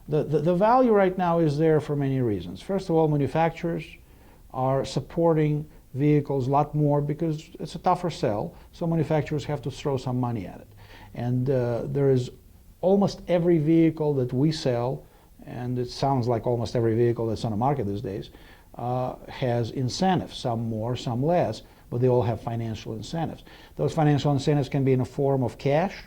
The value right now is there for many reasons. First of all, manufacturers are supporting vehicles a lot more because it's a tougher sell, so manufacturers have to throw some money at it. And there is almost every vehicle that we sell, and it sounds like almost every vehicle that's on the market these days, has incentives, some more, some less, but they all have financial incentives. Those financial incentives can be in a form of cash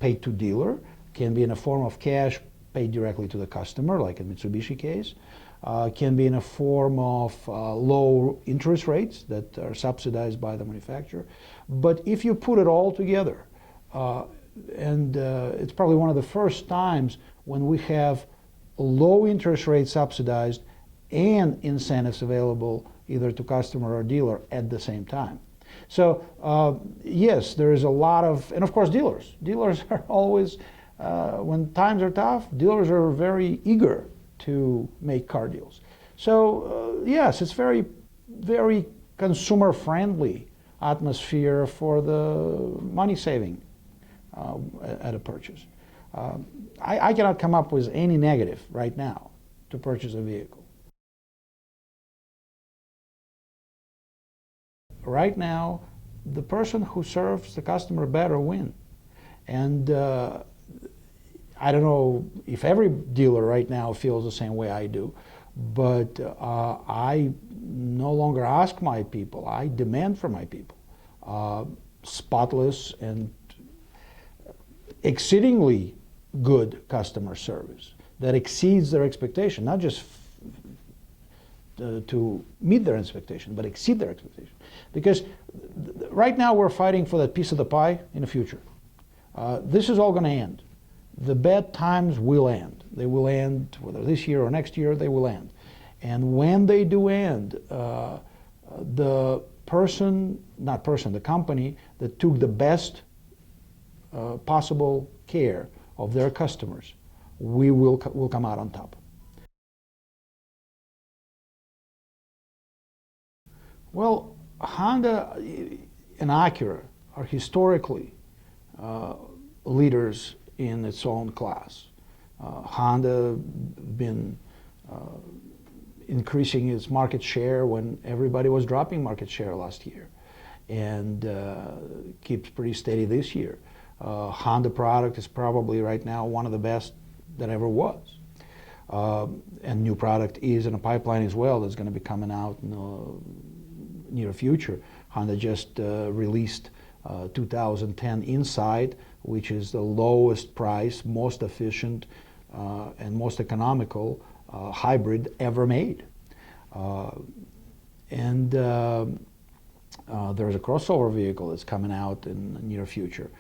paid to dealer, can be in a form of cash paid directly to the customer, like in Mitsubishi case, can be in a form of low interest rates that are subsidized by the manufacturer. But if you put it all together, and it's probably one of the first times when we have low interest rates subsidized and incentives available either to customer or dealer at the same time. So yes, there is a lot of, and of course dealers. Dealers are always, when times are tough, dealers are very eager to make car deals. So yes, it's very, very consumer-friendly atmosphere for the money saving at a purchase. I cannot come up with any negative right now to purchase a vehicle. Right now, the person who serves the customer better win. And I don't know if every dealer right now feels the same way I do, but I no longer ask my people, I demand from my people spotless and exceedingly good customer service that exceeds their expectation, not just to meet their expectation, but exceed their expectation. Because right now we're fighting for that piece of the pie in the future. This is all going to end. The bad times will end. They will end, whether this year or next year, they will end. And when they do end, the company that took the best possible care of their customers, will come out on top. Well, Honda and Acura are historically leaders in its own class. Honda been increasing its market share when everybody was dropping market share last year, and keeps pretty steady this year. Honda product is probably right now one of the best that ever was. And new product is in a pipeline as well that's going to be coming out in the near future. Honda just released 2010 Insight, which is the lowest price, most efficient, and most economical hybrid ever made. And there's a crossover vehicle that's coming out in the near future.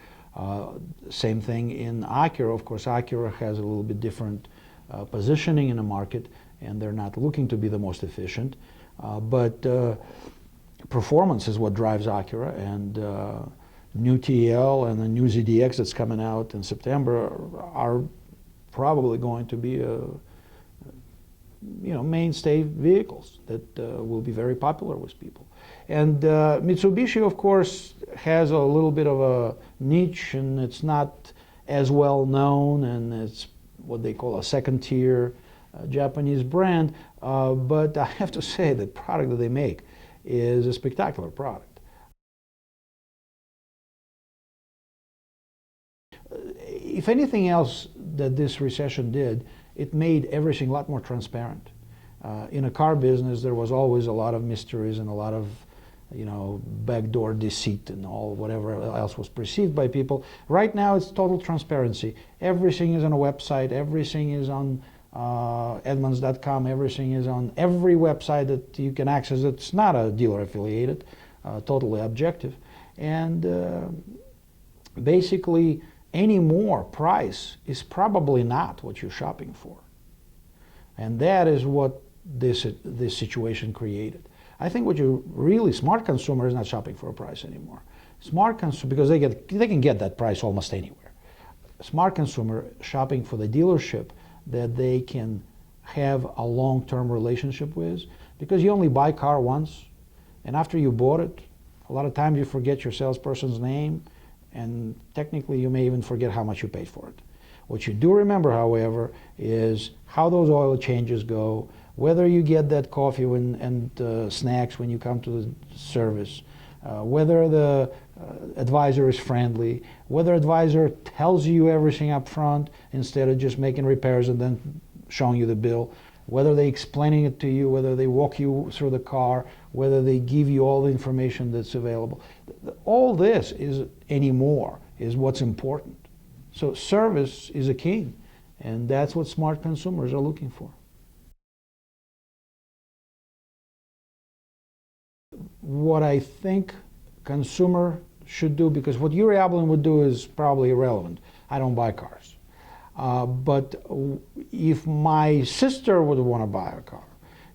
Same thing in Acura. Of course, Acura has a little bit different positioning in the market, and they're not looking to be the most efficient. But performance is what drives Acura, and new TL and the new ZDX that's coming out in September are probably going to be mainstay vehicles that will be very popular with people. And Mitsubishi, of course, has a little bit of a niche, and it's not as well known, and it's what they call a second-tier Japanese brand. But I have to say that product that they make is a spectacular product. If anything else that this recession did, it made everything a lot more transparent. In a car business, there was always a lot of mysteries and a lot of, backdoor deceit and all whatever else was perceived by people. Right now, it's total transparency. Everything is on a website. Everything is on Edmunds.com. Everything is on every website that you can access. It's not a dealer affiliated, totally objective. And basically, any more price is probably not what you're shopping for. And that is what this situation created. I think what you really, smart consumer is not shopping for a price anymore. Smart consumer, because they can get that price almost anywhere. Smart consumer shopping for the dealership that they can have a long-term relationship with, because you only buy a car once, and after you bought it, a lot of times you forget your salesperson's name, and technically you may even forget how much you paid for it. What you do remember, however, is how those oil changes go, whether you get that coffee and snacks when you come to the service, whether the advisor is friendly, whether advisor tells you everything up front instead of just making repairs and then showing you the bill, whether they're explaining it to you, whether they walk you through the car, whether they give you all the information that's available. All this is anymore is what's important. So service is a king, and that's what smart consumers are looking for. What I think consumer should do, because what Yury Ablin would do is probably irrelevant. I don't buy cars. But if my sister would want to buy a car,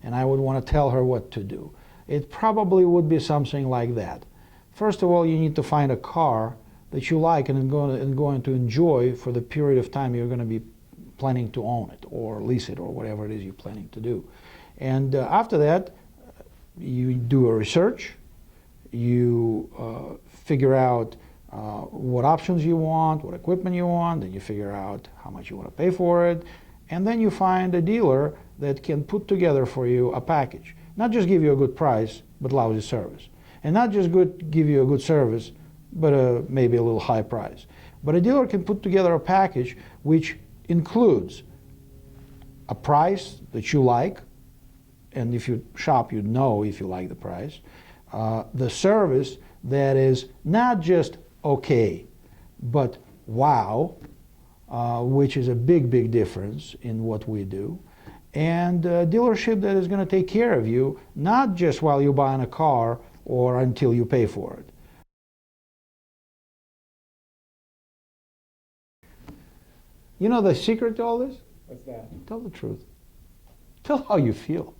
and I would want to tell her what to do, it probably would be something like that. First of all, you need to find a car that you like and going to enjoy for the period of time you're going to be planning to own it or lease it or whatever it is you're planning to do. And after that, you do a research, you figure out what options you want, what equipment you want, then you figure out how much you want to pay for it, and then you find a dealer that can put together for you a package. Not just give you a good price, but lousy service. And not just give you a good service, but maybe a little high price. But a dealer can put together a package which includes a price that you like, and if you shop, you know if you like the price, the service that is not just okay, but wow, which is a big, big difference in what we do, and a dealership that is going to take care of you, not just while you're buying a car or until you pay for it. You know the secret to all this? What's that? Tell the truth. Tell how you feel.